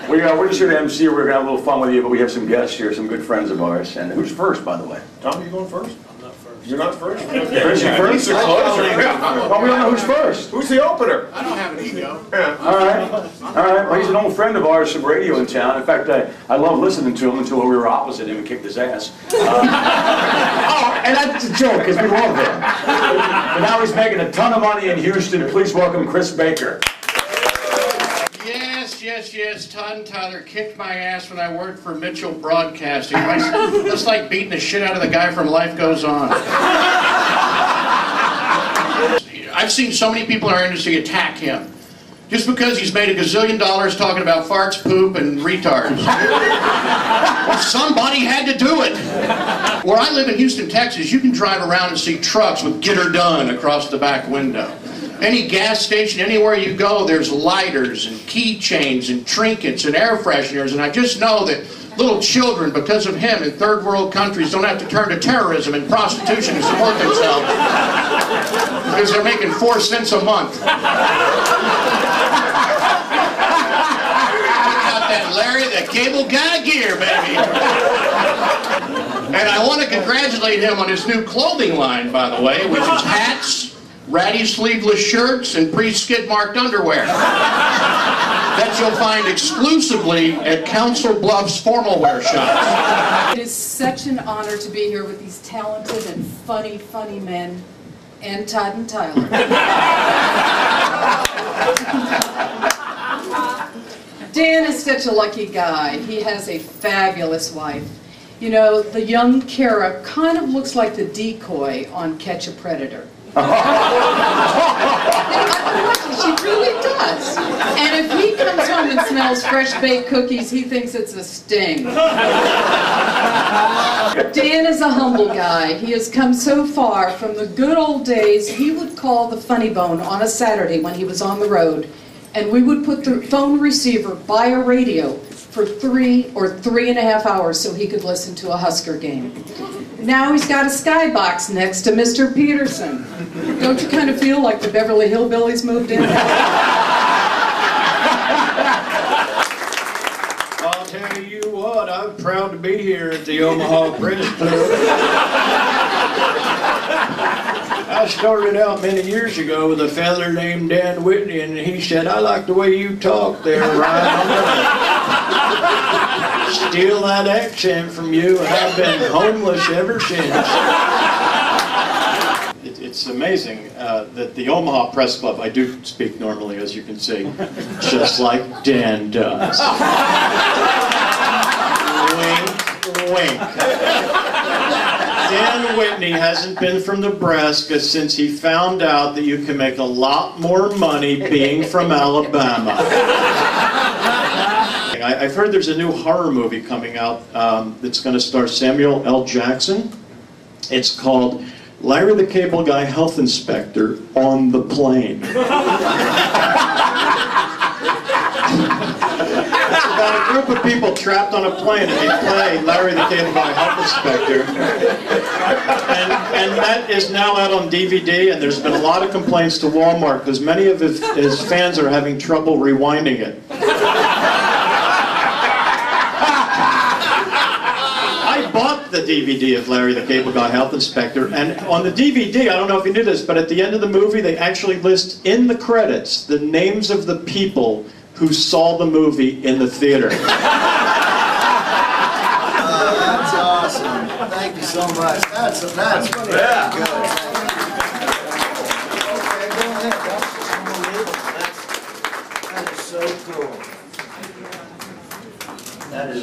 We're just here to MC. We're going to have a little fun with you, but we have some guests here, some good friends of ours. And who's first, by the way? Tom, you going first? I'm not first. You're not first? Chris, you first? Well, we don't know who's first. Who's the opener? I don't have an ego. Yeah. All right. Well, he's an old friend of ours from radio in town. In fact, I love listening to him until we were opposite him and kicked his ass. And that's a joke, because we love him. But now he's making a ton of money in Houston. Please welcome Chris Baker. Yes, Todd and Tyler kicked my ass when I worked for Mitchell Broadcasting. It's like beating the shit out of the guy from Life Goes On. I've seen so many in our industry attack him. Just because he's made $1 gazillion talking about farts, poop, and retards. Well, somebody had to do it. Where I live in Houston, Texas, you can drive around and see trucks with "Get Her Done" across the back window. Any gas station, anywhere you go, there's lighters and keychains and trinkets and air fresheners, and I just know that little children, because of him, in third world countries don't have to turn to terrorism and prostitution to support themselves. Because they're making 4 cents a month. That Larry the Cable Guy gear, baby. And I want to congratulate him on his new clothing line, by the way, which is hats, ratty sleeveless shirts, and pre-skid marked underwear that you'll find exclusively at Council Bluffs formal wear shops. It is such an honor to be here with these talented and funny men, and Todd and Tyler. Dan is such a lucky guy. He has a fabulous wife. You know, the young Kara kind of looks like the decoy on Catch a Predator. She really does. And if he comes home and smells fresh baked cookies, he thinks it's a sting. Dan is a humble guy. He has come so far from the good old days. He would call the Funny Bone on a Saturday when he was on the road, and we would put the phone receiver by a radio for 3 or 3.5 hours so he could listen to a Husker game. Now he's got a skybox next to Mr. Peterson. Don't you kind of feel like the Beverly Hillbillies moved in? I'll tell you what, I'm proud to be here at the Omaha Press Club. I started out many years ago with a feller named Dan Whitney, and he said, "I like the way you talk there, Ryan. Steal that accent from you, and I've been homeless ever since." It's amazing that the Omaha Press Club, I do speak normally, as you can see, just like Dan does. Wink, wink. Dan Whitney hasn't been from Nebraska since he found out that you can make a lot more money being from Alabama. I've heard there's a new horror movie coming out that's going to star Samuel L. Jackson. It's called Larry the Cable Guy Health Inspector on the Plane. It's about a group of people trapped on a plane, and they play Larry the Cable Guy Health Inspector. And that is now out on DVD, and there's been a lot of complaints to Walmart because many of his fans are having trouble rewinding it. I bought the DVD of Larry the Cable Guy Health Inspector, and on the DVD, I don't know if you knew this, but at the end of the movie they actually list in the credits the names of the people who saw the movie in the theater. That's awesome. Thank you so much. That's funny. Yeah. Good. Okay, go ahead. That is so cool. That is.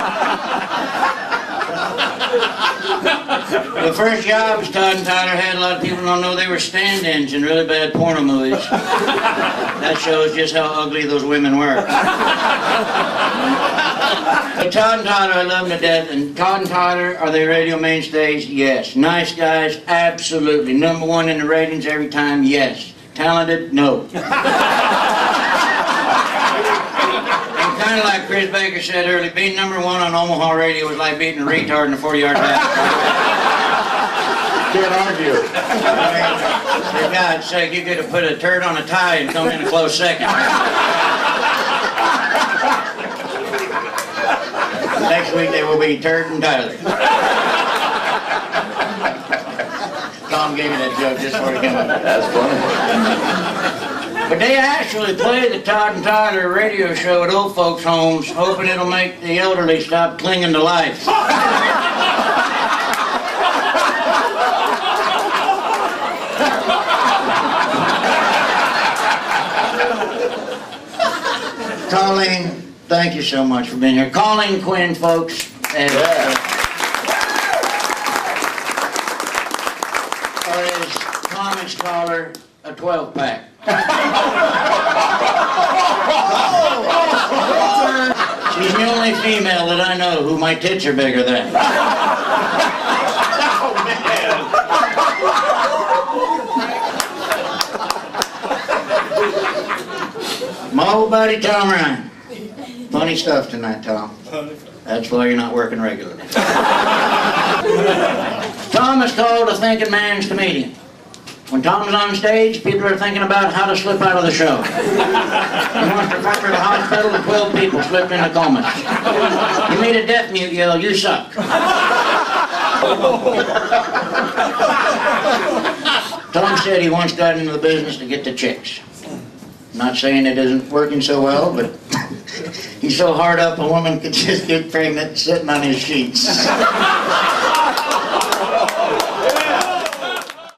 The first jobs Todd and Tyler had, a lot of people don't know they were stand-ins in really bad porno movies. That shows just how ugly those women were. But Todd and Tyler, I love them to death. And Todd and Tyler, are they radio mainstays? Yes. Nice guys? Absolutely. #1 in the ratings every time? Yes. Talented? No. Kind of like Chris Baker said earlier, being #1 on Omaha radio was like beating a retard in a 40-yard dash. Can't argue. For God's sake, you could have put a turd on a tie and come in a close second. week they will be Turd and Tyler. Tom gave me that joke just before he came up. That's funny. But they actually play the Todd and Tyler radio show at old folks' homes, hoping it'll make the elderly stop clinging to life. Colleen, thank you so much for being here. Colleen Quinn, folks. As Thomas call her, a 12-pack. She's the only female that I know who my tits are bigger than. My old buddy Tom Ryan. Funny stuff tonight, Tom. That's why you're not working regularly. Tom is called a thinking man's comedian. When Tom's on stage, people are thinking about how to slip out of the show. He wants to refer to the hospital and 12 people slipped into comas. You made a deaf mute yell, "You suck." Tom said he once got into the business to get the chicks. Not saying it isn't working so well, but he's so hard up a woman could just get pregnant sitting on his sheets.